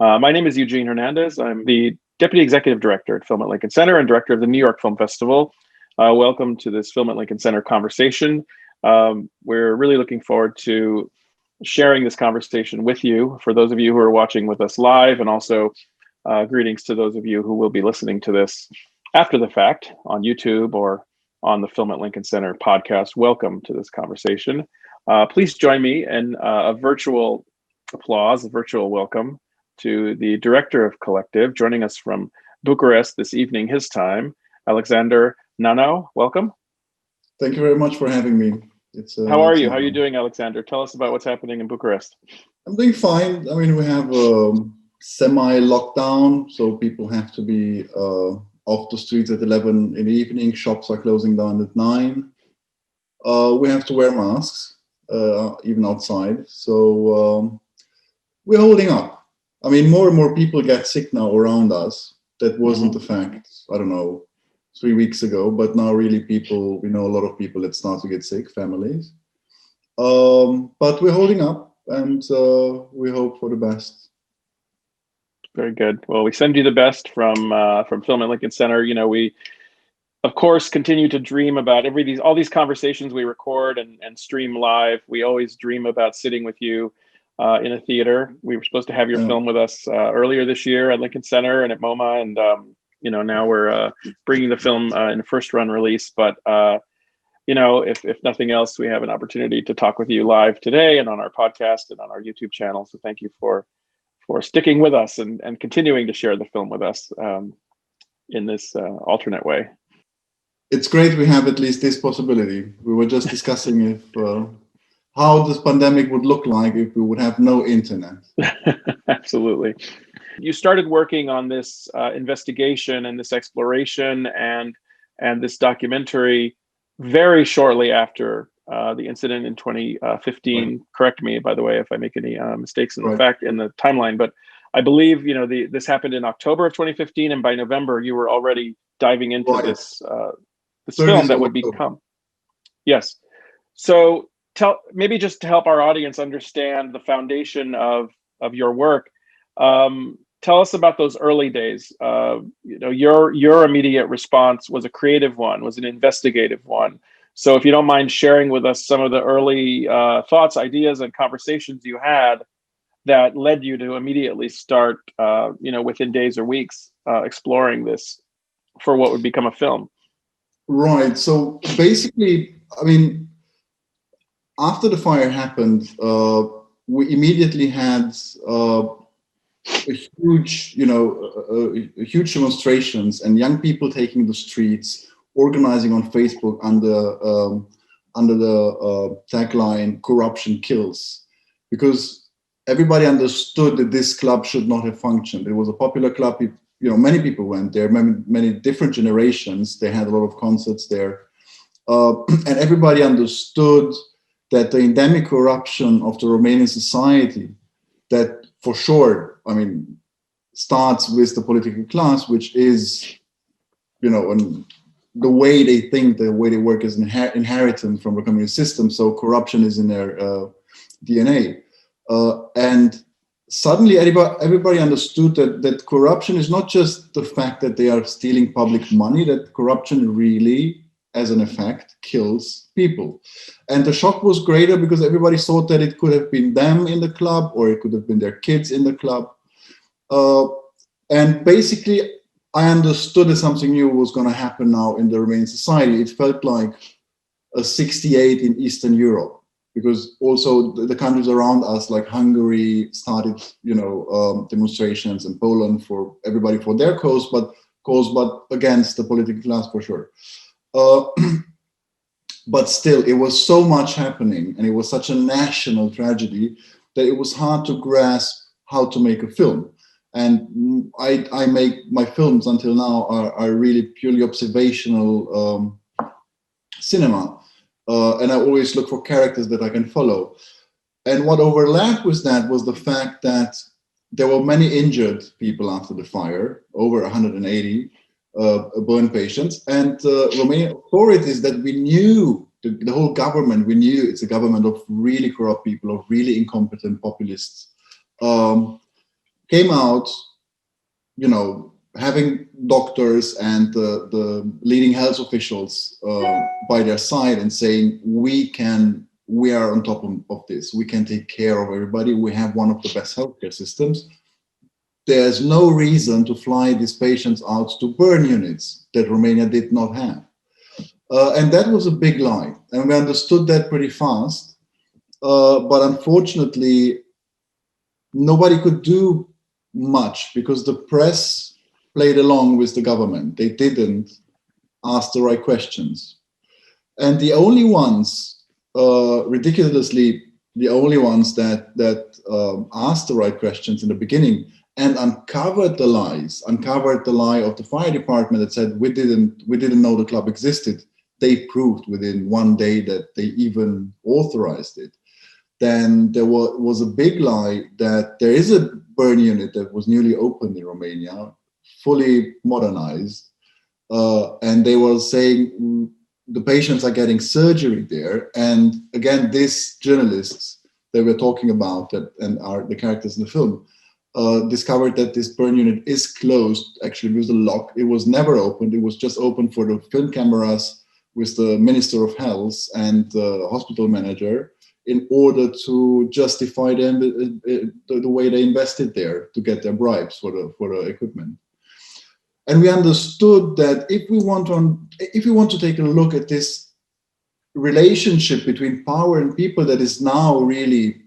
My name is Eugene Hernandez. I'm the Deputy Executive Director at Film at Lincoln Center and Director of the New York Film Festival. Welcome to this Film at Lincoln Center conversation. We're really looking forward to sharing this conversation with you, for those of you who are watching with us live, and also greetings to those of you who will be listening to this after the fact on YouTube or on the Film at Lincoln Center podcast. Welcome to this conversation. Please join me in a virtual applause, a virtual welcome to the Director of Collective, joining us from Bucharest this evening, his time, Alexander Nanau. Welcome. Thank you very much for having me. How are you? How are you doing, Alexander? Tell us about what's happening in Bucharest. I'm doing fine. I mean, we have a semi-lockdown, so people have to be off the streets at 11 in the evening. Shops are closing down at 9. We have to wear masks, even outside. So we're holding up. I mean, more and more people get sick now around us. That wasn't the fact, I don't know, 3 weeks ago, but now really we know a lot of people that start to get sick, families. But we're holding up, and we hope for the best. Very good. Well, we send you the best from Film at Lincoln Center. You know, we, of course, continue to dream about all these conversations we record and stream live. We always dream about sitting with you in a theater. We were supposed to have your film with us earlier this year at Lincoln Center and at MoMA, and now we're bringing the film in first run release. But if nothing else, we have an opportunity to talk with you live today and on our podcast and on our YouTube channel. So thank you for sticking with us and continuing to share the film with us in this alternate way. It's great we have at least this possibility. We were just discussing how this pandemic would look like if we would have no internet. Absolutely. You started working on this investigation and this exploration and this documentary very shortly after the incident in 2015. Right. Correct me, by the way, if I make any mistakes in the timeline. But I believe this happened in October of 2015, and by November you were already diving into this film that would become. Yes. So maybe just to help our audience understand the foundation of your work. Tell us about those early days. Your immediate response was a creative one, was an investigative one. So if you don't mind sharing with us some of the early thoughts, ideas, and conversations you had that led you to immediately start, within days or weeks, exploring this for what would become a film. Right. So basically, I mean, after the fire happened, we immediately had huge demonstrations and young people taking the streets, organizing on Facebook under the tagline "Corruption Kills," because everybody understood that this club should not have functioned. It was a popular club. Many people went there, many different generations. They had a lot of concerts there, and everybody understood that the endemic corruption of the Romanian society, that for sure, I mean, starts with the political class, which is, and the way they think, the way they work is inherited from the communist system. So corruption is in their DNA. And suddenly everybody understood that corruption is not just the fact that they are stealing public money, that corruption really, as an effect, kills people. And the shock was greater because everybody thought that it could have been them in the club, or it could have been their kids in the club. And basically, I understood that something new was going to happen now in the Romanian society. It felt like a 68 in Eastern Europe, because also the countries around us, like Hungary, started, demonstrations, and Poland for everybody for their cause, but against the political class for sure. But still, it was so much happening, and it was such a national tragedy that it was hard to grasp how to make a film. And I make my films until now are really purely observational cinema, and I always look for characters that I can follow. And what overlapped with that was the fact that there were many injured people after the fire, over 180 burn patients, and Romanian authorities that we knew, the whole government, we knew it's a government of really corrupt people, of really incompetent populists. came out, having doctors and the leading health officials by their side and saying, we are on top of this. We can take care of everybody. We have one of the best healthcare systems. There's no reason to fly these patients out to burn units that Romania did not have. And that was a big lie. And we understood that pretty fast. But unfortunately, nobody could do much because the press played along with the government. They didn't ask the right questions. And the only ones, ridiculously, the only ones that asked the right questions in the beginning and uncovered the lie of the fire department that said we didn't know the club existed. They proved within one day that they even authorized it. Then there was a big lie that there is a burn unit that was newly opened in Romania, fully modernized, and they were saying the patients are getting surgery there. And again, these journalists that we're talking about and are the characters in the film discovered that this burn unit is closed, actually with a lock. It was never opened. It was just opened for the film cameras with the Minister of Health and the hospital manager in order to justify them the way they invested there to get their bribes for the equipment. And we understood that if we want to take a look at this relationship between power and people that is now really,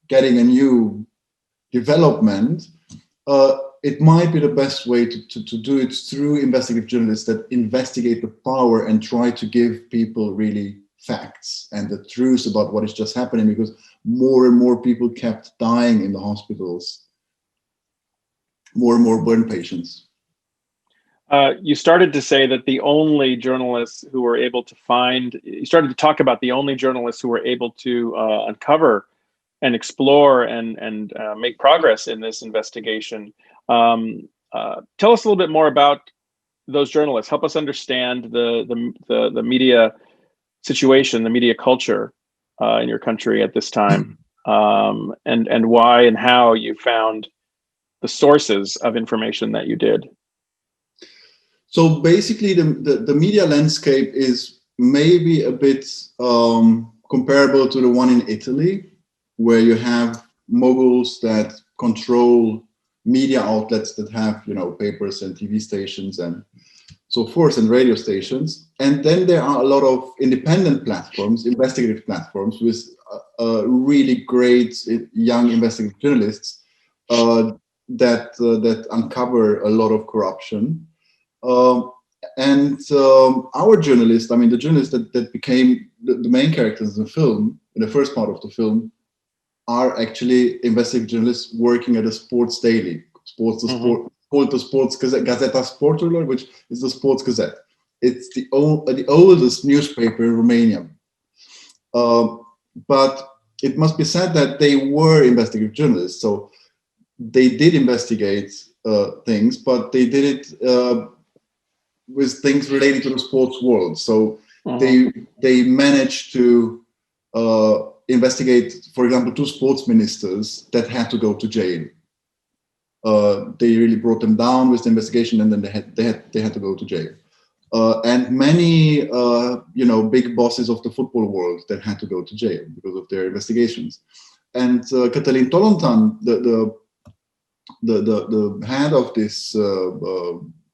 getting a new development, it might be the best way to do it through investigative journalists that investigate the power and try to give people really facts and the truth about what is just happening, because more and more people kept dying in the hospitals, more and more burn patients. You started to say that the only journalists who were able to you started to talk about the only journalists who were able to uncover and explore and make progress in this investigation. Tell us a little bit more about those journalists. Help us understand the media situation, the media culture in your country at this time, and why and how you found the sources of information that you did. So basically, the media landscape is maybe a bit comparable to the one in Italy, where you have moguls that control media outlets that have, papers and TV stations and so forth, and radio stations. And then there are a lot of independent platforms, investigative platforms with really great young investigative journalists that uncover a lot of corruption. And our journalists, the journalists that became the main characters in the film, in the first part of the film, are actually investigative journalists working at a sports daily, called the Sports Gazette, Gazeta Sportului, which is the Sports Gazette. It's the oldest newspaper in Romania. But it must be said that they were investigative journalists, so they did investigate things, but they did it with things related to the sports world. So they managed to investigate, for example, 2 sports ministers that had to go to jail. They really brought them down with the investigation, and then they had to go to jail. And many big bosses of the football world that had to go to jail because of their investigations. And Cătălin Tolontan, the head of this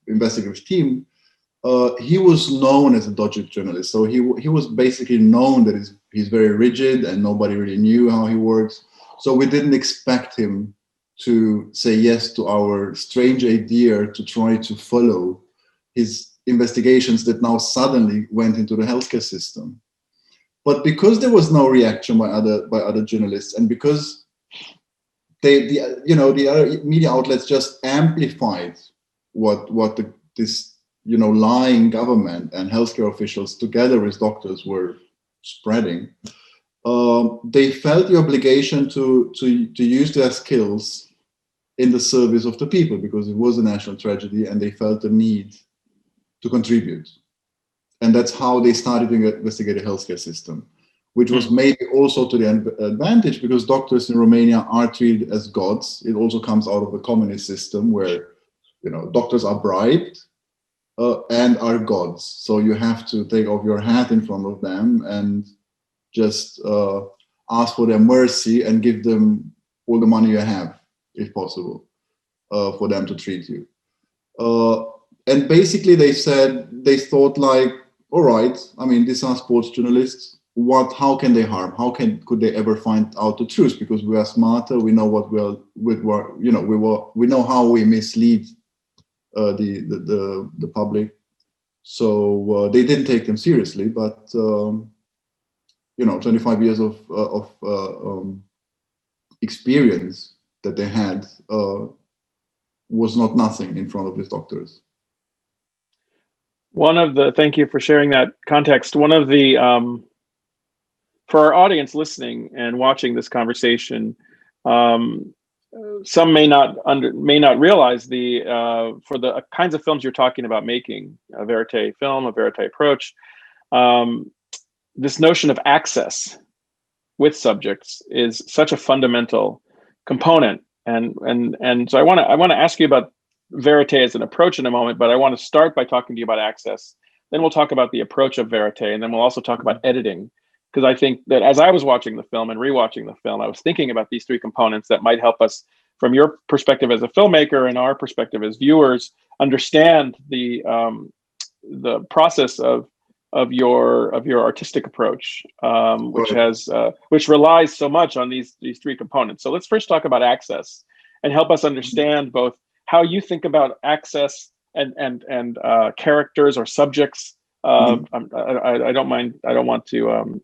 investigative team, he was known as a dodgy journalist. So he was basically known that he's very rigid and nobody really knew how he works. So we didn't expect him to say yes to our strange idea to try to follow his investigations that now suddenly went into the healthcare system. But because there was no reaction by other journalists, and because the other media outlets just amplified what this lying government and healthcare officials together with doctors were spreading, they felt the obligation to use their skills in the service of the people, because it was a national tragedy and they felt the need to contribute. And that's how they started to investigate the healthcare system. which was maybe also to the advantage, because doctors in Romania are treated as gods. It also comes out of the communist system where, doctors are bribed and are gods. So you have to take off your hat in front of them and just ask for their mercy and give them all the money you have, if possible, for them to treat you. And basically they thought like, all right, I mean, these are sports journalists. How can they harm? Could they ever find out the truth? Because we are smarter. We know we know how we mislead the public. So they didn't take them seriously, but 25 years of experience that they had was not nothing in front of these doctors. Thank you for sharing that context. One of the, for our audience listening and watching this conversation, some may not realize for the kinds of films you're talking about making, a Verite film, a Verite approach, this notion of access with subjects is such a fundamental component. And so I want to ask you about Verite as an approach in a moment, but I want to start by talking to you about access. Then we'll talk about the approach of Verite, and then we'll also talk about editing. Because I think that as I was watching the film and rewatching the film, I was thinking about these three components that might help us, from your perspective as a filmmaker and our perspective as viewers, understand the process of your artistic approach, which relies so much on these three components. So let's first talk about access and help us understand both how you think about access and characters or subjects. I don't want to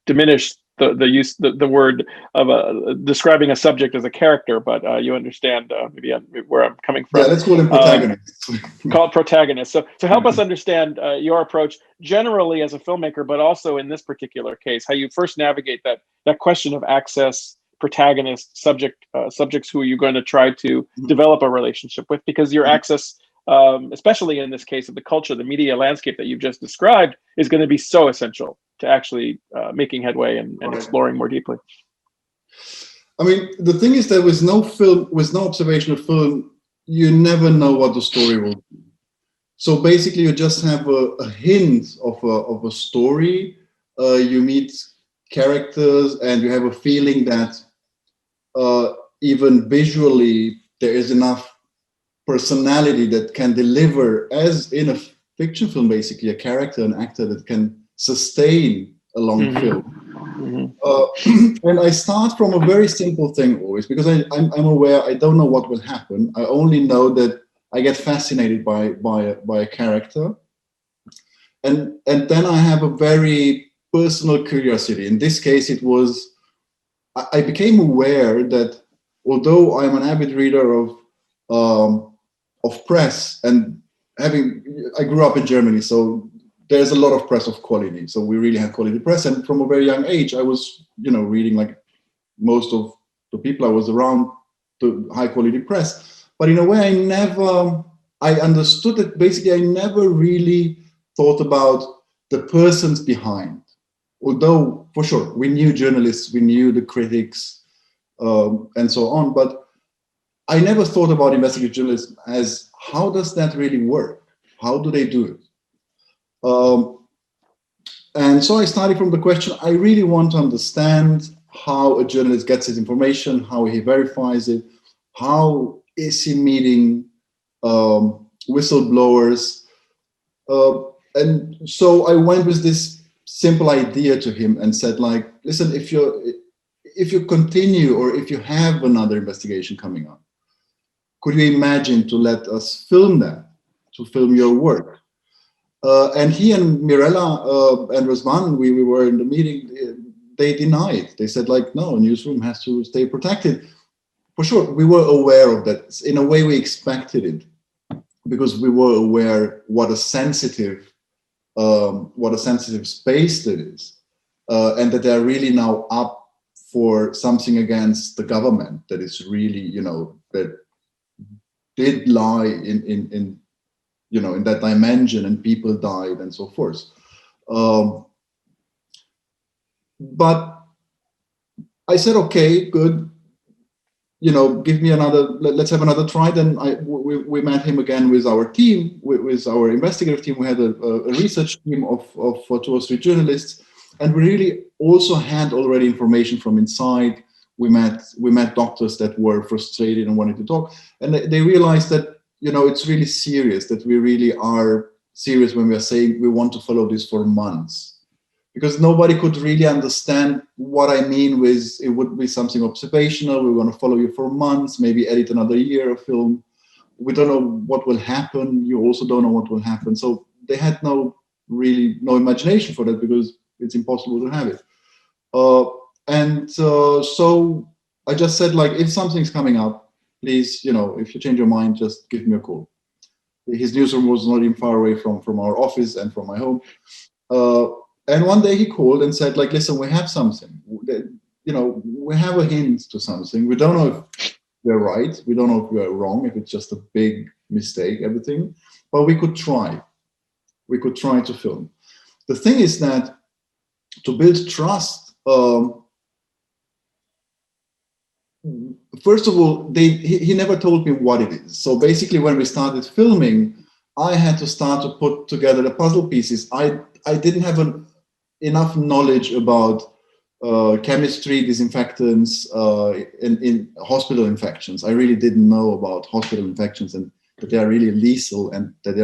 diminish the word of describing a subject as a character, but you understand maybe where I'm coming from. Yeah, let's call him protagonist. Call it protagonist. So to help us understand your approach generally as a filmmaker, but also in this particular case, how you first navigate that question of access, protagonist, subjects who you're going to try to develop a relationship with, because your access, especially in this case of the culture, the media landscape that you've just described, is going to be so essential to actually making headway and exploring more deeply. I mean, the thing is that with no observation of film, you never know what the story will be. So basically, you just have a hint of a story. You meet characters, and you have a feeling that even visually there is enough personality that can deliver, as in a fiction film, basically a character, an actor that can sustain a long film. And I start from a very simple thing always, because I'm aware I don't know what will happen. I only know that I get fascinated by a character, and then I have a very personal curiosity. In this case, it was I became aware that although I'm an avid reader of press, and I grew up in Germany, so there's a lot of press of quality. So we really had quality press, and from a very young age, I was reading like most of the people I was around, the high quality press. But in a way, I understood that basically I never really thought about the persons behind. Although for sure we knew journalists, we knew the critics, and so on, but I never thought about investigative journalism as how does that really work? How do they do it? And so I started from the question, I really want to understand how a journalist gets his information, how he verifies it, how is he meeting whistleblowers. And so I went with this simple idea to him and said, like, listen, if you continue, or if you have another investigation coming up, could you imagine to let us film that, to film your work? And he and Mirella and Razvan, we were in the meeting, they denied. They said, like, no, a newsroom has to stay protected. For sure, we were aware of that. In a way, we expected it, because we were aware what a sensitive space that is, and that they're really now up for something against the government that is really, that did lie in that dimension, and people died and so forth. But I said, okay, good. Give me let's have another try. Then we met him again with our team, with our investigative team. We had a research team of 2 or 3 journalists, and we really also had already information from inside. We met doctors that were frustrated and wanted to talk, and they realized that it's really serious, that we really are serious when we are saying we want to follow this for months. Because nobody could really understand what I mean with it would be something observational. We're going to follow you for months, maybe edit another year of film. We don't know what will happen. You also don't know what will happen. So they had no imagination for that, because it's impossible to have it. So I just said, like, if something's coming up, please, if you change your mind, just give me a call. His newsroom was not even far away from our office and from my home. And one day he called and said, like, listen, we have something. We have a hint to something. We don't know if we're right. We don't know if we're wrong, if it's just a big mistake, everything. But we could try. We could try to film. The thing is that to build trust, first of all, he never told me what it is. So basically, when we started filming, I had to start to put together the puzzle pieces. I didn't have enough knowledge about chemistry, disinfectants, in hospital infections. I really didn't know about hospital infections, and that they are really lethal, and that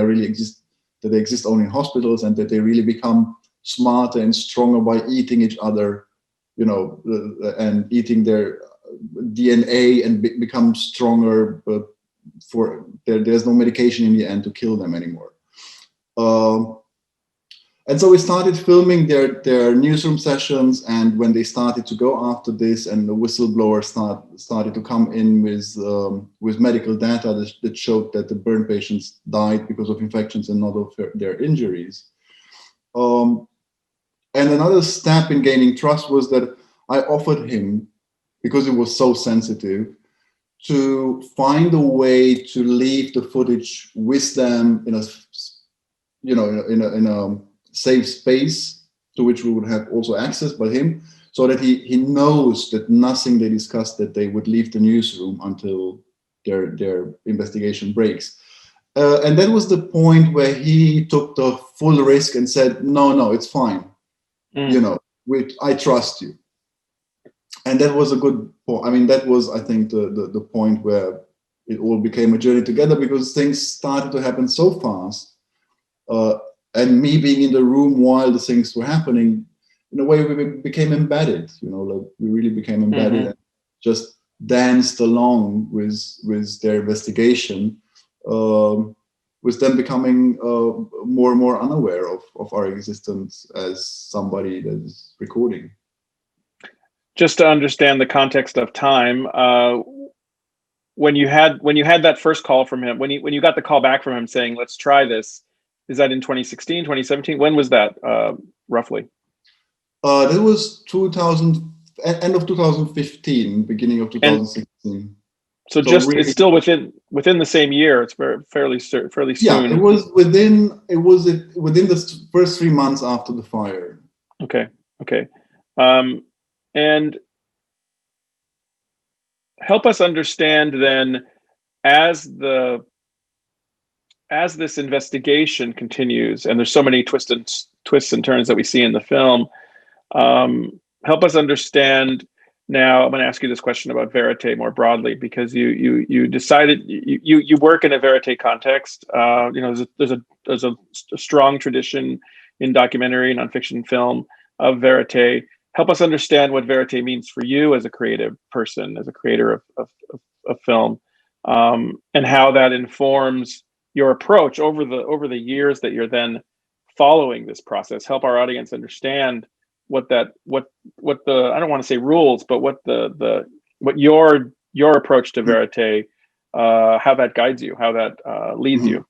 they exist only in hospitals, and that they really become smarter and stronger by eating each other, and eating their DNA, and become stronger. But there's no medication in the end to kill them anymore. And so we started filming their newsroom sessions, and when they started to go after this, and the whistleblower started to come in with medical data that showed that the burn patients died because of infections and not of their injuries. And another step in gaining trust was that I offered him, because it was so sensitive, to find a way to leave the footage with them in a safe space to which we would have also access by him, so that he knows that nothing they discussed, that they would leave the newsroom until their investigation breaks. And that was the point where he took the full risk and said, no, it's fine. I trust you. And that was a good point. I mean, that was, I think, the point where it all became a journey together, because things started to happen so fast. And me being in the room while the things were happening, in a way, we became embedded. Like, we really became embedded, and just danced along with their investigation, with them becoming more and more unaware of our existence as somebody that is recording. Just to understand the context of time, when you had that first call from him, when you got the call back from him saying, let's try this, is that in 2016, 2017? When was that, roughly? That was end of 2015, beginning of 2016. So really, it's still within the same year. It's fairly soon. Yeah, it was within the first 3 months after the fire. Okay. And help us understand then, as this investigation continues, and there's so many twists and turns that we see in the film, help us understand. Now, I'm going to ask you this question about Verite more broadly, because you decided you work in a Verite context. There's a strong tradition in documentary and nonfiction film of Verite. Help us understand what Verite means for you as a creative person, as a creator of film, and how that informs your approach over the years that you're then following this process. Help our audience understand what the I don't want to say rules, but what your approach to Verite, how that guides you, how that leads you.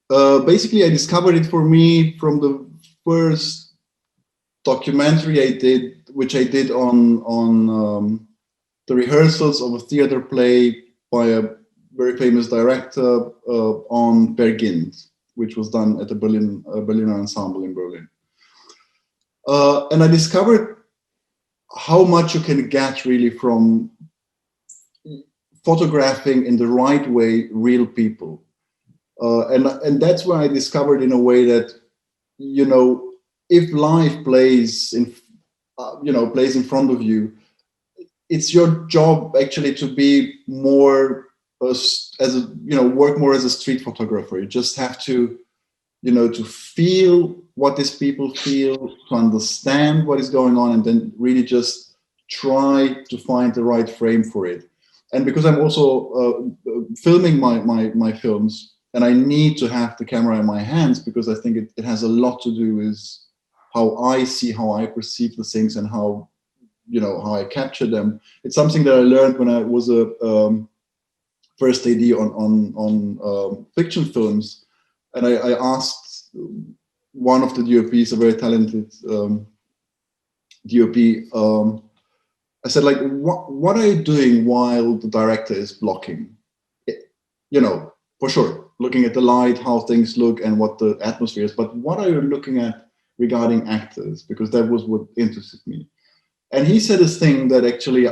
Basically, I discovered it for me from the first documentary I did, which I did on the rehearsals of a theater play by a very famous director on Peer Gynt, which was done at the Berliner Ensemble in Berlin. And I discovered how much you can get really from photographing in the right way real people. And that's where I discovered in a way that, you know, if life plays in, plays in front of you, it's your job actually to be more as a, work more as a street photographer. You just have to, to feel what these people feel, to understand what is going on, and then really just try to find the right frame for it. And because I'm also filming my films, and I need to have the camera in my hands because I think it has a lot to do with how I see, how I perceive the things, and how how I capture them. It's something that I learned when I was a first AD on fiction films, and I asked one of the DOPs, a very talented DOP. I said, like, what are you doing while the director is blocking? For sure, looking at the light, how things look, and what the atmosphere is. But what are you looking at regarding actors? Because that was what interested me. And he said this thing that actually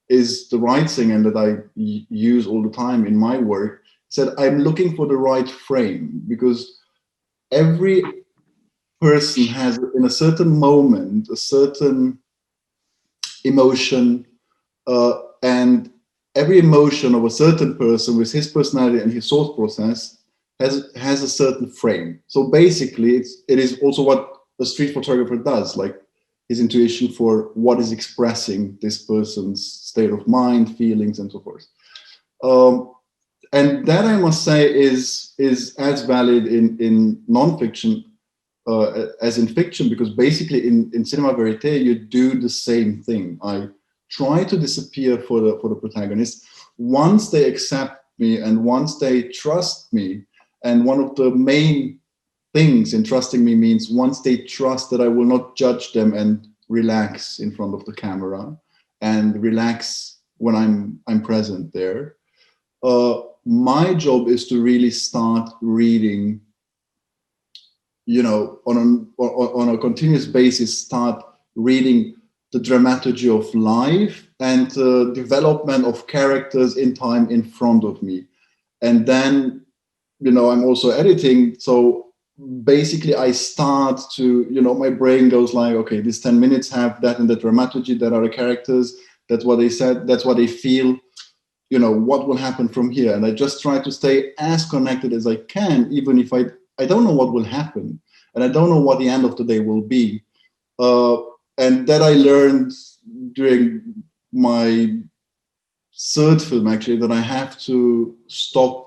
is the right thing and that I use all the time in my work. He said, I'm looking for the right frame, because every person has, in a certain moment, a certain emotion, and every emotion of a certain person with his personality and his thought process has a certain frame. So basically, it is also what a street photographer does, like his intuition for what is expressing this person's state of mind, feelings, and so forth. And that, I must say, is as valid in nonfiction as in fiction, because basically in cinema verite, you do the same thing. I try to disappear for the protagonist. Once they accept me and once they trust me, and one of the main things in trusting me means once they trust that I will not judge them and relax in front of the camera and relax when I'm present there. My job is to really start reading, on a continuous basis, start reading the dramaturgy of life and the development of characters in time in front of me. And then, I'm also editing. So basically I start to, my brain goes like, okay, these 10 minutes have that and the dramaturgy, that are the characters, that's what they said, that's what they feel, what will happen from here. And I just try to stay as connected as I can, even if I don't know what will happen, and I don't know what the end of the day will be. And that I learned during my third film, actually, that I have to stop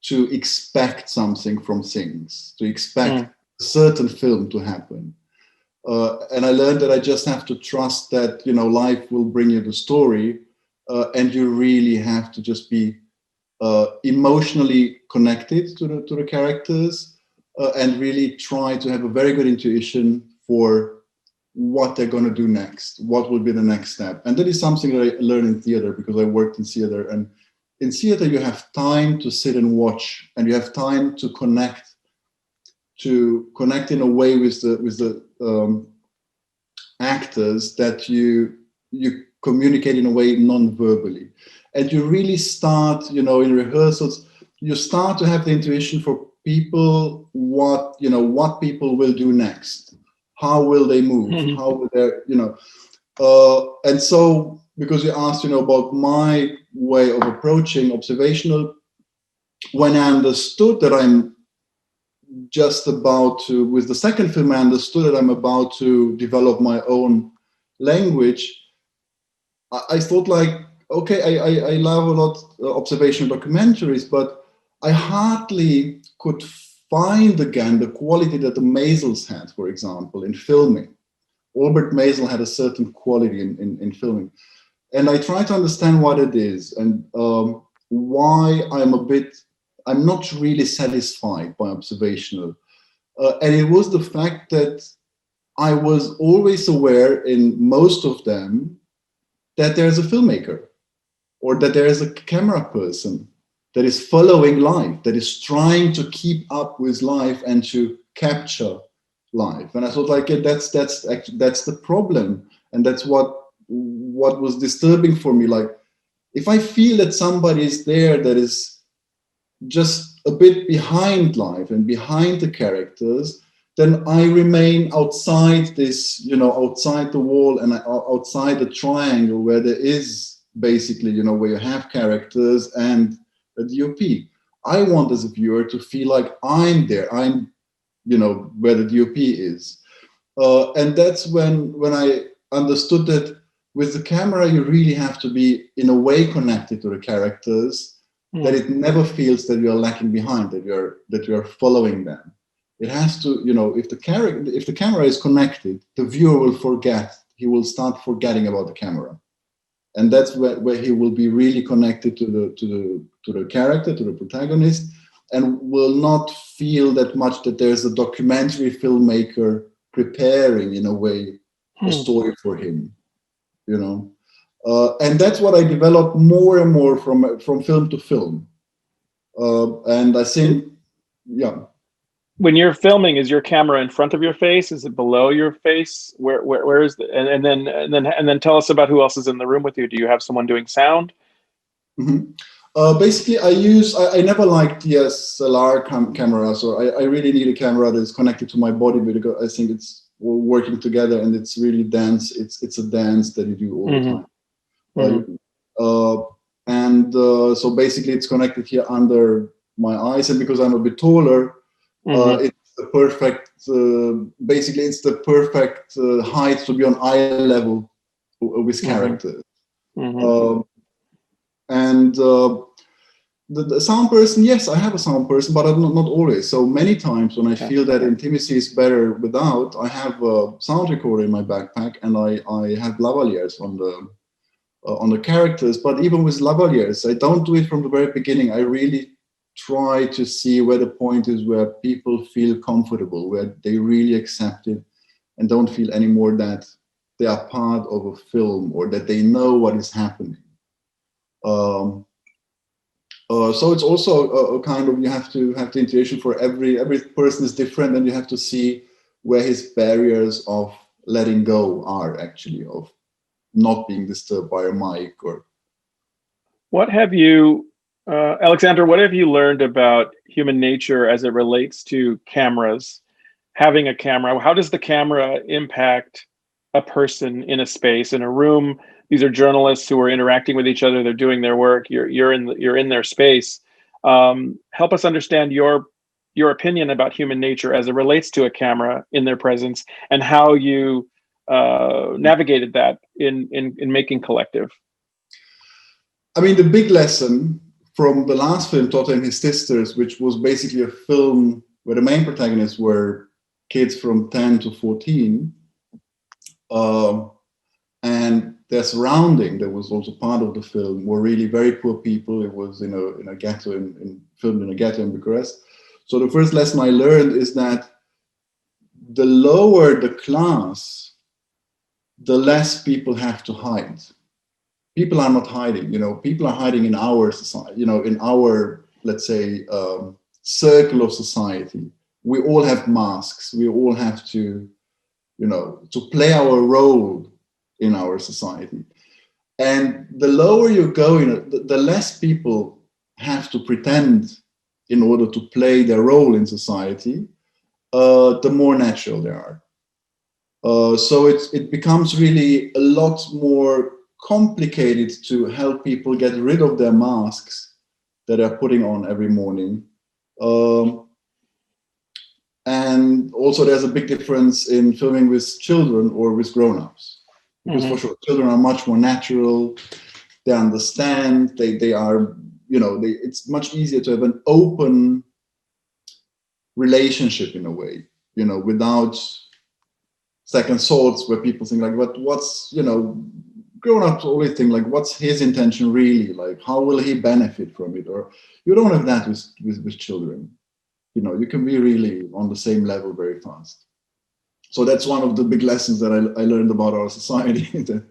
to expect something from things, to expect a certain film to happen. And I learned that I just have to trust that, life will bring you the story, and you really have to just be emotionally connected to the characters, and really try to have a very good intuition for what they're going to do next, what will be the next step. And that is something that I learned in theater, because I worked in theater. And in theater, you have time to sit and watch, and you have time to connect in a way with the actors, that you communicate in a way non-verbally. And you really start, in rehearsals, you start to have the intuition for people, what people will do next, how will they move, how will they, and so, because you asked, about my way of approaching observational, when I understood that I'm just about to, with the second film, I understood that I'm about to develop my own language. I thought, like, okay, I love a lot observational documentaries, but I hardly could find again the quality that the Maisels had, for example, in filming. Albert Maisel had a certain quality in filming. And I try to understand what it is, and why I'm not really satisfied by observational. And it was the fact that I was always aware in most of them that there's a filmmaker, or that there is a camera person that is following life, that is trying to keep up with life and to capture live. And I thought, like, that's the problem, and that's what was disturbing for me. Like, if I feel that somebody is there that is just a bit behind life and behind the characters, then I remain outside this, outside the wall and outside the triangle where there is basically, where you have characters and a DOP. I want, as a viewer, to feel like I'm there. I'm, where the DOP is. And that's when I understood that with the camera, you really have to be, in a way, connected to the characters, that it never feels that you are lacking behind, that you are following them. It has to, if the camera is connected, the viewer will forget. He will start forgetting about the camera, and that's where he will be really connected to the character, to the protagonist, and will not feel that much that there's a documentary filmmaker preparing, in a way, a story for him. And that's what I developed more and more from film to film. And I think, yeah. When you're filming, is your camera in front of your face? Is it below your face? Where is the, and then tell us about who else is in the room with you. Do you have someone doing sound? Mm-hmm. Basically, I never liked DSLR cameras, so I really need a camera that is connected to my body, because I think it's all working together, and it's really dance. It's a dance that you do all the time. So basically, it's connected here under my eyes, and because I'm a bit taller, it's the perfect. Basically, it's the perfect height to be on eye level with characters. And the sound person, yes, I have a sound person, but not always. So many times when I feel that intimacy is better without, I have a sound recorder in my backpack, and I have lavaliers on the characters. But even with lavaliers, I don't do it from the very beginning. I really try to see where the point is, where people feel comfortable, where they really accept it and don't feel anymore that they are part of a film, or that they know what is happening. So it's also a kind of, you have to have the intuition for every person is different, and you have to see where his barriers of letting go are, actually, of not being disturbed by a mic. Or what have you, Alexander, what have you learned about human nature as it relates to cameras? Having a camera, how does the camera impact a person in a space, in a room? These are journalists who are interacting with each other. They're doing their work. You're in their space. Help us understand your opinion about human nature as it relates to a camera in their presence, and how you navigated that in making Collective. I mean, the big lesson from the last film, Toto and His Sisters, which was basically a film where the main protagonists were kids from 10 to 14, and their surrounding, that was also part of the film, were really very poor people. It was in a ghetto, filmed in a ghetto in Bucharest. So the first lesson I learned is that the lower the class, the less people have to hide. People are not hiding, people are hiding in our society, in our, let's say, circle of society. We all have masks. We all have to, to play our role in our society. And the lower you go, the less people have to pretend in order to play their role in society, the more natural they are. So it becomes really a lot more complicated to help people get rid of their masks that they're putting on every morning. And also there's a big difference in filming with children or with grown-ups. Because for sure, children are much more natural. They understand. They are, it's much easier to have an open relationship in a way, without second thoughts where people think like, what's, grown-ups always think like, what's his intention really? Like, how will he benefit from it? Or you don't have that with children. You can be really on the same level very fast. So that's one of the big lessons that I learned about our society. That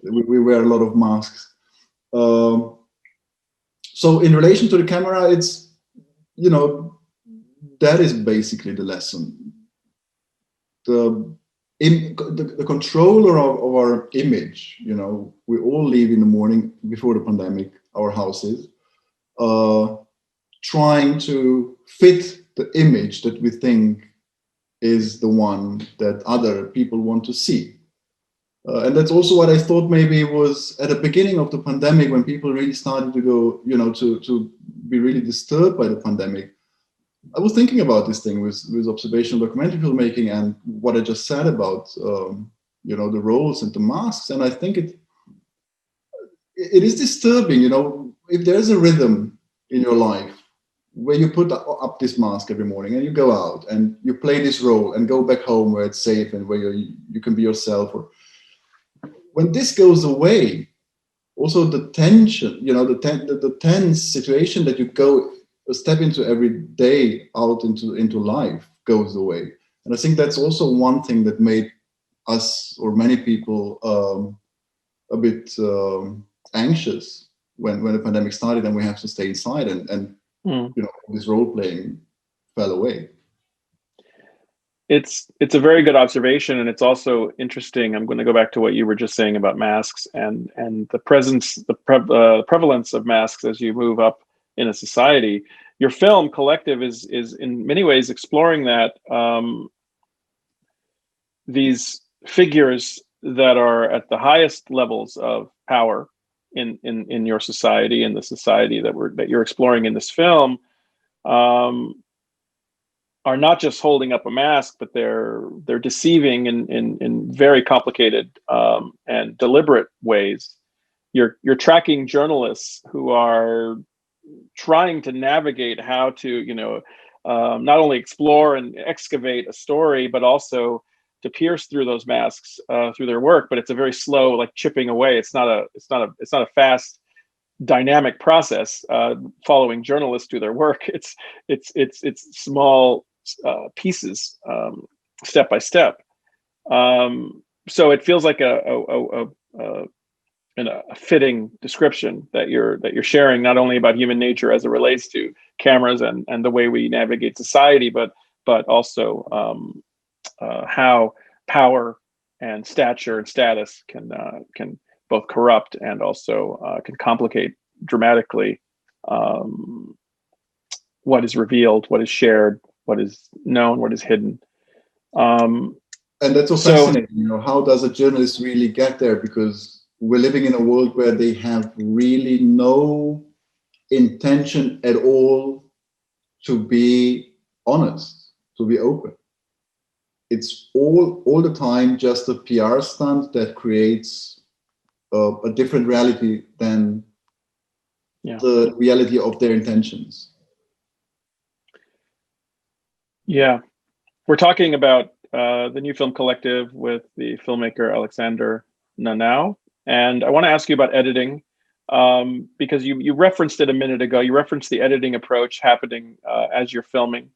we wear a lot of masks. So in relation to the camera, it's, that is basically the lesson. the controller of our image. We all leave in the morning before the pandemic our houses, trying to fit the image that we think is the one that other people want to see. And that's also what I thought maybe was at the beginning of the pandemic, when people really started to go, to be really disturbed by the pandemic. I was thinking about this thing with observational documentary filmmaking and what I just said about, the roles and the masks. And I think it is disturbing, if there's a rhythm in your life where you put up this mask every morning and you go out and you play this role and go back home where it's safe and where you can be yourself. Or when this goes away, also the tension, the tense situation that you go step into every day out into life goes away. And I think that's also one thing that made us or many people a bit anxious when the pandemic started and we have to stay inside and this role playing fell away. It's a very good observation, and it's also interesting. I'm going to go back to what you were just saying about masks and the prevalence of masks as you move up in a society. Your film Collective is in many ways exploring that, these figures that are at the highest levels of power in your society, in the society that you're exploring in this film, are not just holding up a mask, but they're deceiving in very complicated and deliberate ways. You're tracking journalists who are trying to navigate how to not only explore and excavate a story, but also to pierce through those masks through their work. But it's a very slow, like chipping away. It's not a fast, dynamic process following journalists do their work. It's small pieces, step by step. So it feels like a fitting description that you're sharing, not only about human nature as it relates to cameras and the way we navigate society, but also how power and stature and status can both corrupt and also can complicate dramatically what is revealed, what is shared, what is known, what is hidden. And that's so fascinating. How does a journalist really get there? Because we're living in a world where they have really no intention at all to be honest, to be open. It's all the time just a PR stunt that creates a different reality than the reality of their intentions. Yeah. We're talking about the new film Collective with the filmmaker Alexander Nanau. And I want to ask you about editing, because you referenced it a minute ago. You referenced the editing approach happening as you're filming.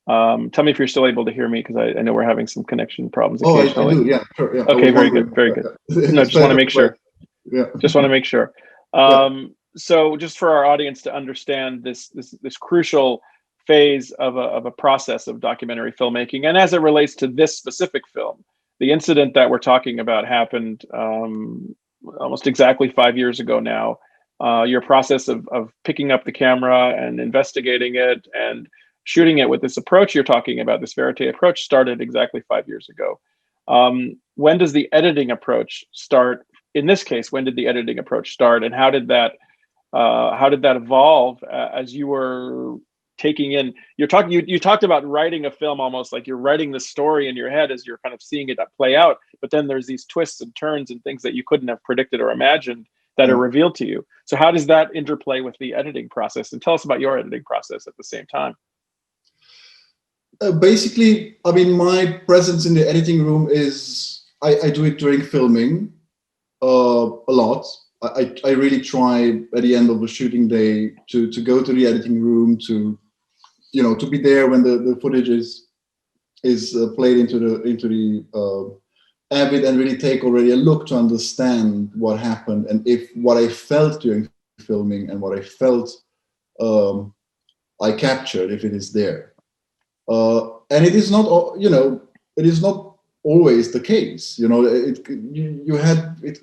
Tell me if you're still able to hear me, because I know we're having some connection problems occasionally. I do, yeah, sure. Yeah. Okay, very good. No, just want to make sure. Yeah. Just want to make sure. So just for our audience to understand this crucial phase of a process of documentary filmmaking, and as it relates to this specific film, the incident that we're talking about happened almost exactly 5 years ago now. Your process of picking up the camera and investigating it and shooting it with this approach you're talking about, this Verite approach, started exactly 5 years ago. When does the editing approach start? In this case, when did the editing approach start, and how did that evolve as you were taking in? You talked about writing a film almost like you're writing the story in your head as you're kind of seeing it play out, but then there's these twists and turns and things that you couldn't have predicted or imagined that are revealed to you. So how does that interplay with the editing process? And tell us about your editing process at the same time. Basically, I mean, my presence in the editing room is I do it during filming a lot. I really try at the end of the shooting day to go to the editing room, to be there when the footage is played into the Avid, and really take already a look to understand what happened, and if what I felt during filming and what I felt I captured, if it is there. And it is not always the case. It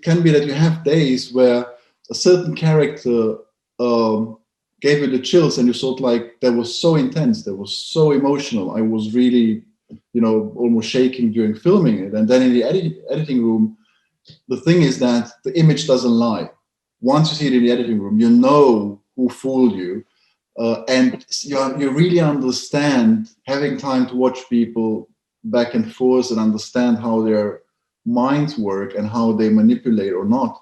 can be that you have days where a certain character gave you the chills, and you thought like that was so intense, that was so emotional. I was really, almost shaking during filming it. And then in the editing room, the thing is that the image doesn't lie. Once you see it in the editing room, you know who fooled you. And you really understand, having time to watch people back and forth and understand how their minds work and how they manipulate or not,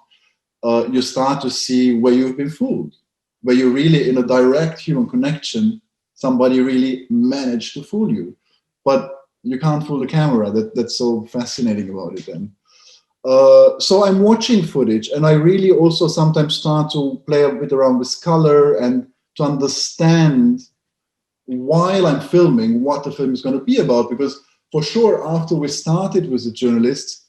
you start to see where you've been fooled, where you really, in a direct human connection, somebody really managed to fool you. But you can't fool the camera. That's so fascinating about it then. So I'm watching footage, and I really also sometimes start to play a bit around with color and to understand, while I'm filming, what the film is going to be about. Because for sure, after we started with the journalists,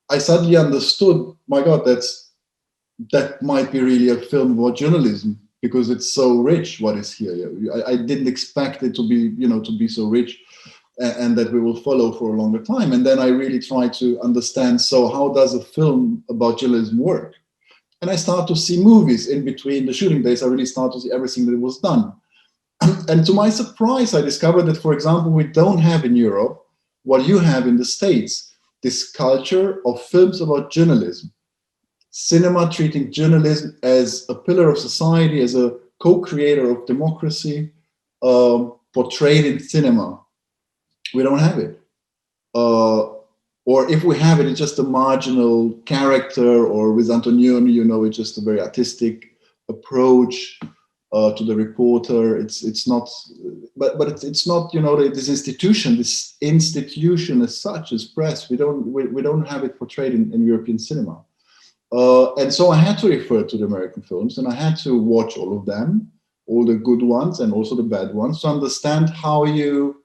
I suddenly understood, my God, that might be really a film about journalism, because it's so rich what is here. I didn't expect it to be so rich, and that we will follow for a longer time. And then I really try to understand, so how does a film about journalism work? And I start to see movies in between the shooting days. I really start to see everything that was done. And to my surprise, I discovered that, for example, we don't have in Europe what you have in the States, this culture of films about journalism. Cinema treating journalism as a pillar of society, as a co-creator of democracy, portrayed in cinema. We don't have it. Or if we have it, it's just a marginal character, or with Antonioni, it's just a very artistic approach to the reporter. It's not, but it's not, this institution as such, as press, we don't have it portrayed in European cinema. And so I had to refer to the American films, and I had to watch all of them, all the good ones and also the bad ones, to understand how you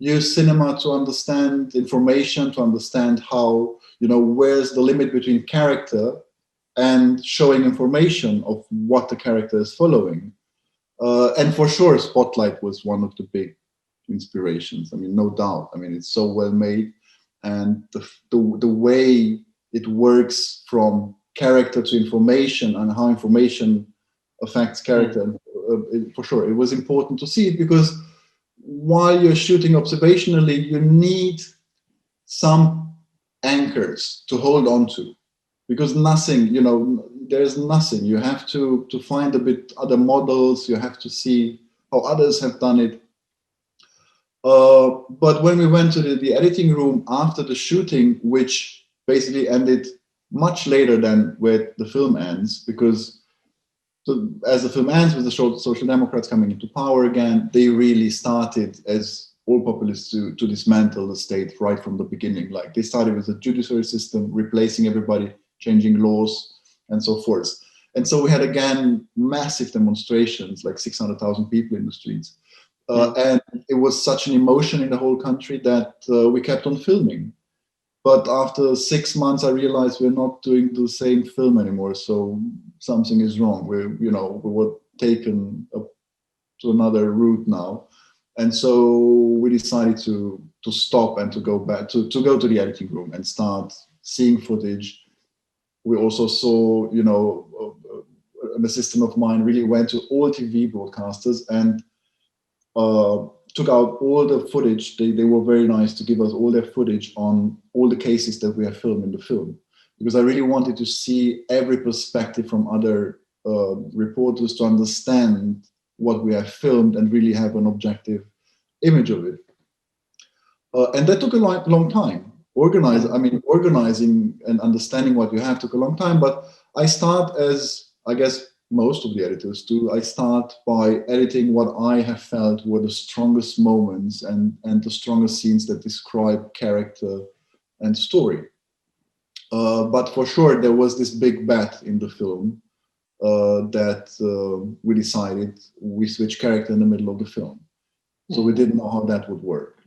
use cinema to understand information, to understand how, where's the limit between character and showing information of what the character is following. And for sure, Spotlight was one of the big inspirations. I mean, no doubt. I mean, it's so well made, and the way it works from character to information, and how information affects character. For sure, it was important to see it, because while you're shooting observationally, you need some anchors to hold on to, because nothing, there's nothing. You have to find a bit other models. You have to see how others have done it. But when we went to the editing room after the shooting, which basically ended much later than where the film ends, because as the film ends with the Social Democrats coming into power again, they really started, as all populists do, to dismantle the state right from the beginning. Like, they started with the judiciary system, replacing everybody, changing laws, and so forth. And so we had again massive demonstrations, like 600,000 people in the streets. And it was such an emotion in the whole country that we kept on filming. But after 6 months, I realized we're not doing the same film anymore. So something is wrong. We were taken up to another route now. And so we decided to stop and to go back, to go to the editing room and start seeing footage. We also saw, an assistant of mine really went to all TV broadcasters and took out all the footage. They were very nice to give us all their footage on all the cases that we have filmed in the film, because I really wanted to see every perspective from other reporters, to understand what we have filmed and really have an objective image of it. And that took a long time. Organizing and understanding what you have took a long time, but I start, as I guess most of the editors do, I start by editing what I have felt were the strongest moments and the strongest scenes that describe character and story. But for sure, there was this big bet in the film that we decided we switch character in the middle of the film. So we didn't know how that would work.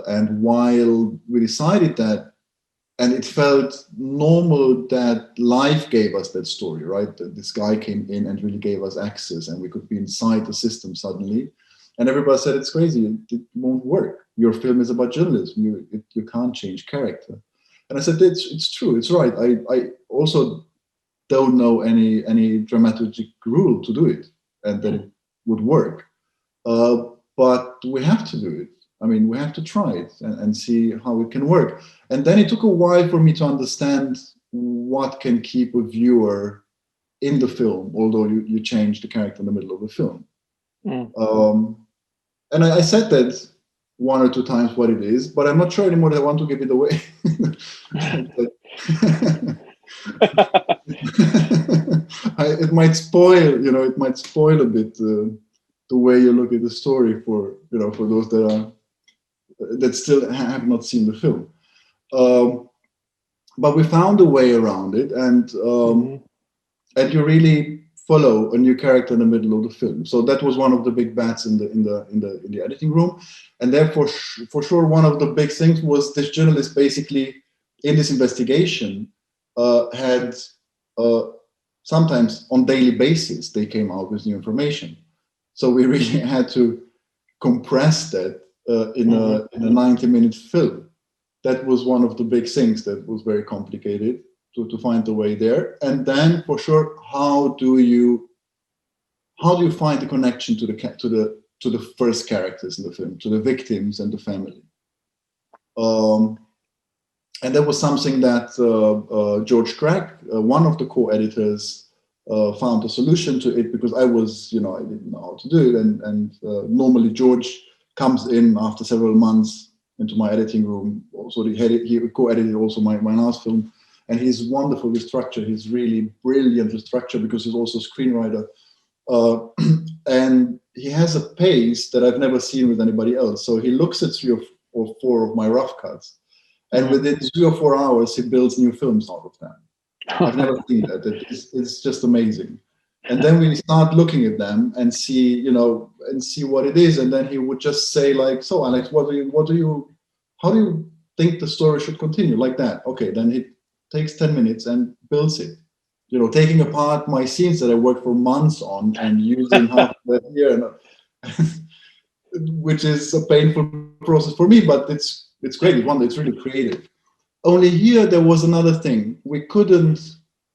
And while we decided that, and it felt normal that life gave us that story, right? That this guy came in and really gave us access, and we could be inside the system suddenly. And everybody said, it's crazy, it won't work. your film is about journalism. You can't change character. And I said, it's true, it's right. I also don't know any dramaturgic rule to do it and that it would work. But we have to do it. I mean, we have to try it and see how it can work. And then it took a while for me to understand what can keep a viewer in the film, although you change the character in the middle of the film. And I said that one or two times what it is, but I'm not sure anymore that I want to give it away. It might spoil, it might spoil a bit the way you look at the story for those that still have not seen the film. But we found a way around it, and you really follow a new character in the middle of the film. So that was one of the big bets in the editing room, and therefore, for sure, one of the big things was this journalist basically in this investigation had sometimes on daily basis they came out with new information. So we really had to compress that in a 90-minute film. That was one of the big things that was very complicated to find the way there. And then, for sure, how do you find the connection to the first characters in the film, to the victims and the family? And that was something that George Craig, one of the co-editors, found a solution to it, because I didn't know how to do it. And normally George comes in after several months into my editing room. Also, he co-edited also my last film. And he's wonderful with structure. He's really brilliant with structure because he's also a screenwriter. And he has a pace that I've never seen with anybody else. So he looks at 3 or 4 of my rough cuts. And within 3 or 4 hours, he builds new films out of them. I've never seen that. It's just amazing. And then we start looking at them and see what it is. And then he would just say, like, so Alex, how do you think the story should continue? Like that. Okay, then he takes 10 minutes and builds it. Taking apart my scenes that I worked for months on and using half of that here, which is a painful process for me, but it's great. It's really creative. Only here there was another thing. We couldn't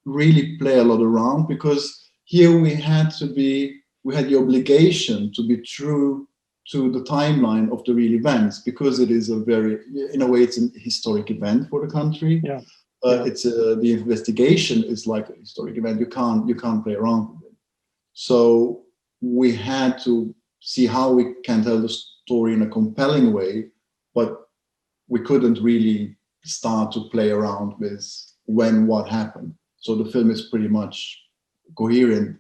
really play a lot around, because here we had the obligation to be true to the timeline of the real events, because it is in a way, it's a historic event for the country. Yeah. It's the investigation is like a historic event. You can't play around with it. So we had to see how we can tell the story in a compelling way, but we couldn't really start to play around with what happened. So the film is pretty much coherent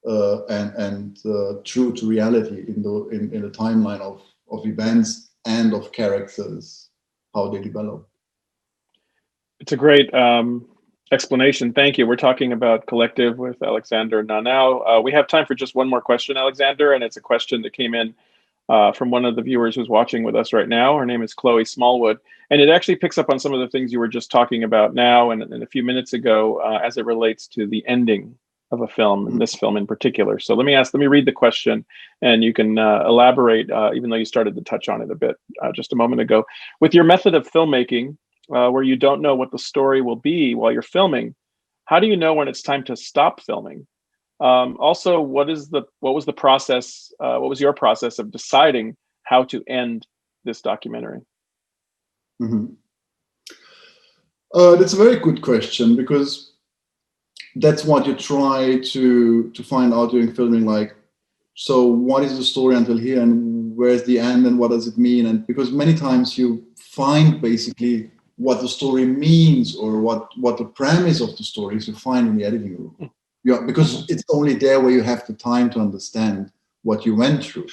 and true to reality in the timeline of events and of characters, how they develop. It's a great explanation. Thank you. We're talking about Collective with Alexander Nanau. We have time for just one more question, Alexander, and it's a question that came in from one of the viewers who's watching with us right now. Her name is Chloe Smallwood, and it actually picks up on some of the things you were just talking about now and a few minutes ago as it relates to the ending of a film, and this film in particular. So let me read the question, and you can elaborate, even though you started to touch on it a bit just a moment ago. With your method of filmmaking, where you don't know what the story will be while you're filming, how do you know when it's time to stop filming? Also, what was the process? What was your process of deciding how to end this documentary? That's a very good question, because that's what you try to find out during filming. Like, so what is the story until here, and where's the end, and what does it mean? And because many times you find basically what the story means, or what the premise of the story is, you find in the editing room. Yeah, because it's only there where you have the time to understand what you went through.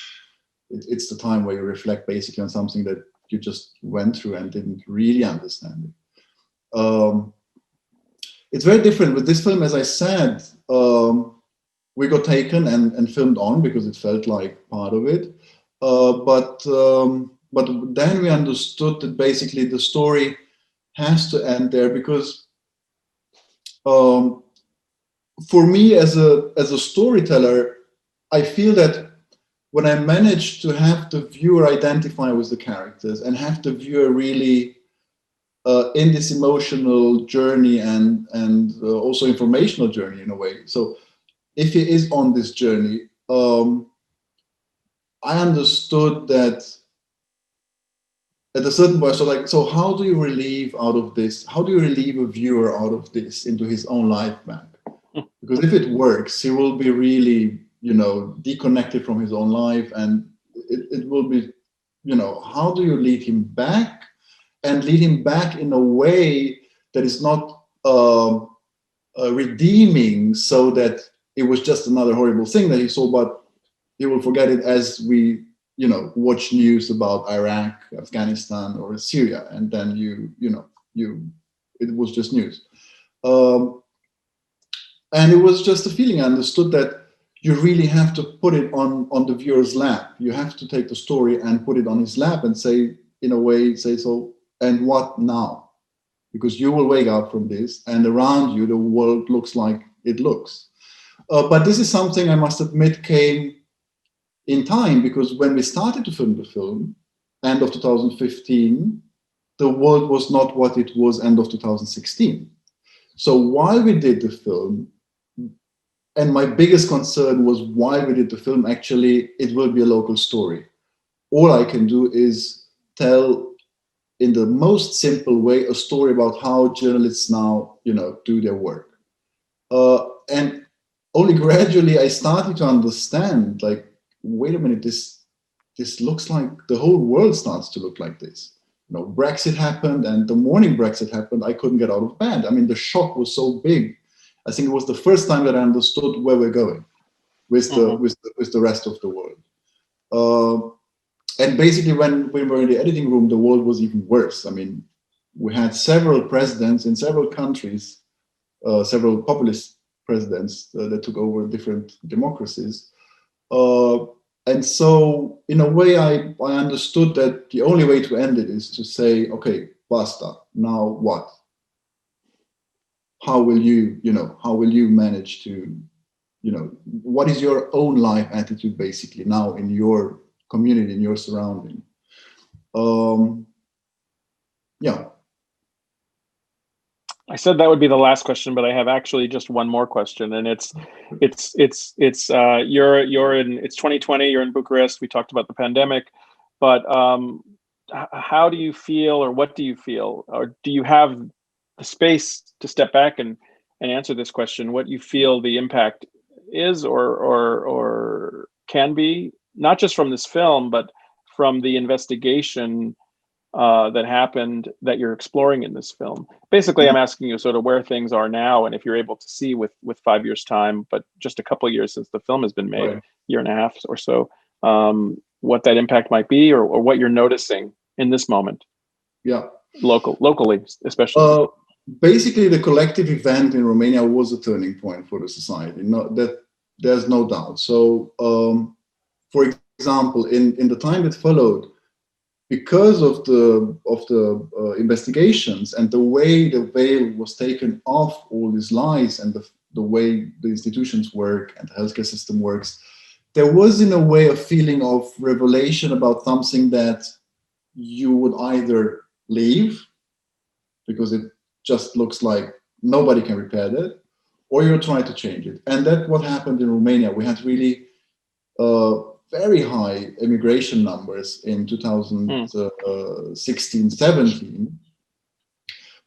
It's the time where you reflect basically on something that you just went through and didn't really understand it. It's very different with this film. As I said, we got taken and filmed on because it felt like part of it. But then we understood that basically the story has to end there, because for me as a storyteller, I feel that when I managed to have the viewer identify with the characters and have the viewer really in this emotional journey and also informational journey in a way. So if he is on this journey, I understood that at a certain point, so how do you relieve out of this? How do you relieve a viewer out of this into his own life back? Because if it works, he will be really, deconnected from his own life, and it will be, how do you lead him back, and lead him back in a way that is not redeeming, so that it was just another horrible thing that he saw, but he will forget it as we watch news about Iraq, Afghanistan, or Syria, and then it was just news. And it was just a feeling. I understood that you really have to put it on the viewer's lap. You have to take the story and put it on his lap and say, so, and what now? Because you will wake up from this, and around you, the world looks like it looks. But this is something I must admit came in time, because when we started to film the film, end of 2015, the world was not what it was end of 2016. So while we did the film, and my biggest concern was why we did the film, actually, it will be a local story. All I can do is tell, in the most simple way, a story about how journalists now, do their work. And only gradually I started to understand, like, wait a minute, this looks like the whole world starts to look like this. Brexit happened, and the morning Brexit happened, I couldn't get out of bed. I mean, the shock was so big. I think it was the first time that I understood where we're going with the rest of the world. And basically, when we were in the editing room, the world was even worse. I mean, we had several presidents in several countries, several populist presidents that took over different democracies. And so, in a way, I understood that the only way to end it is to say, okay, basta. Now what? How will you manage to, what is your own life attitude basically now in your community, in your surrounding? Yeah. I said that would be the last question, but I have actually just one more question, and it's 2020, you're in Bucharest. We talked about the pandemic, but how do you feel, or what do you feel, or do you have the space to step back and answer this question? What you feel the impact is, or can be, not just from this film, but from the investigation that happened that you're exploring in this film. Basically, I'm asking you sort of where things are now, and if you're able to see with 5 years time, but just a couple of years since the film has been made, Right. year and a half or so, what that impact might be, or what you're noticing in this moment. Yeah. Locally, especially. Basically, the collective event in Romania was a turning point for the society. That there's no doubt. So, for example, in the time that followed, because of the investigations and the way the veil was taken off all these lies and the way the institutions work and the healthcare system works, there was in a way a feeling of revelation about something that you would either leave because it just looks like nobody can repair that, or you're trying to change it. And that's what happened in Romania. We had really very high immigration numbers in 2016, 17.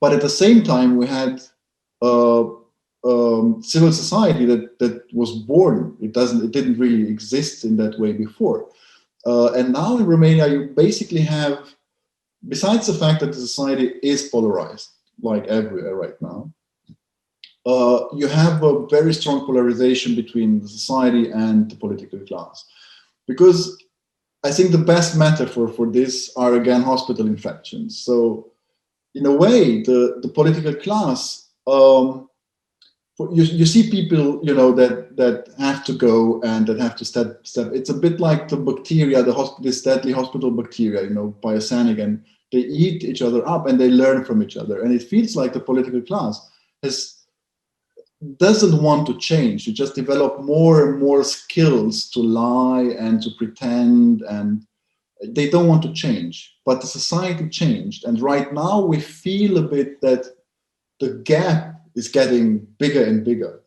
But at the same time, we had civil society that was born. It didn't really exist in that way before. And now in Romania, you basically have, besides the fact that the society is polarized, like everywhere right now, you have a very strong polarization between the society and the political class. Because I think the best metaphor for this are, again, hospital infections. So in a way, the political class, you see people, that have to go and that have to step. It's a bit like the bacteria, this deadly hospital bacteria, pyosanic, and they eat each other up and they learn from each other. And it feels like the political class has doesn't want to change. You just develop more and more skills to lie and to pretend, and they don't want to change. But the society changed, and right now we feel a bit that the gap is getting bigger and bigger.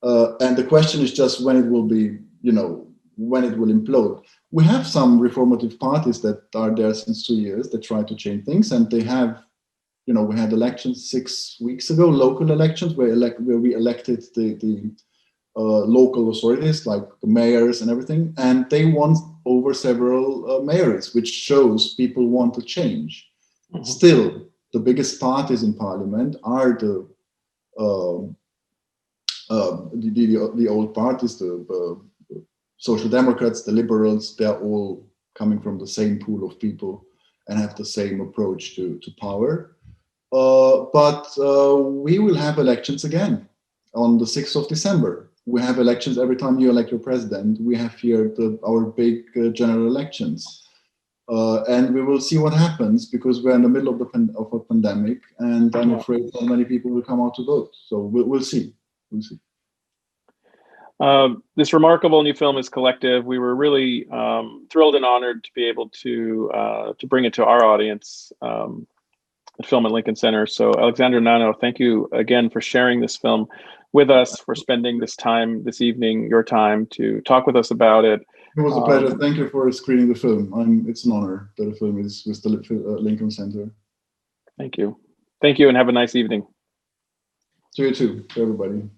And the question is just when it will be, when it will implode. We have some reformative parties that are there since 2 years that try to change things, and they have, we had elections 6 weeks ago, local elections, where we elected the local authorities, like the mayors and everything, and they won over several mayors, which shows people want to change. Mm-hmm. Still, the biggest parties in parliament are the old parties, the Social Democrats, the Liberals. They're all coming from the same pool of people and have the same approach to power. But we will have elections again on the 6th of December. We have elections every time you elect your president. We have here our big general elections. And we will see what happens, because we're in the middle of a pandemic, and I'm afraid not many people will come out to vote. So we'll see. We'll see. This remarkable new film is collective. We were really thrilled and honored to be able to bring it to our audience at Film at Lincoln Center. So Alexander Nanau, thank you again for sharing this film with us, for spending this time this evening, your time, to talk with us about it. It was a pleasure. Thank you for screening the film. It's an honor that the film is with the Lincoln Center. Thank you. Thank you, and have a nice evening. To you too, to everybody.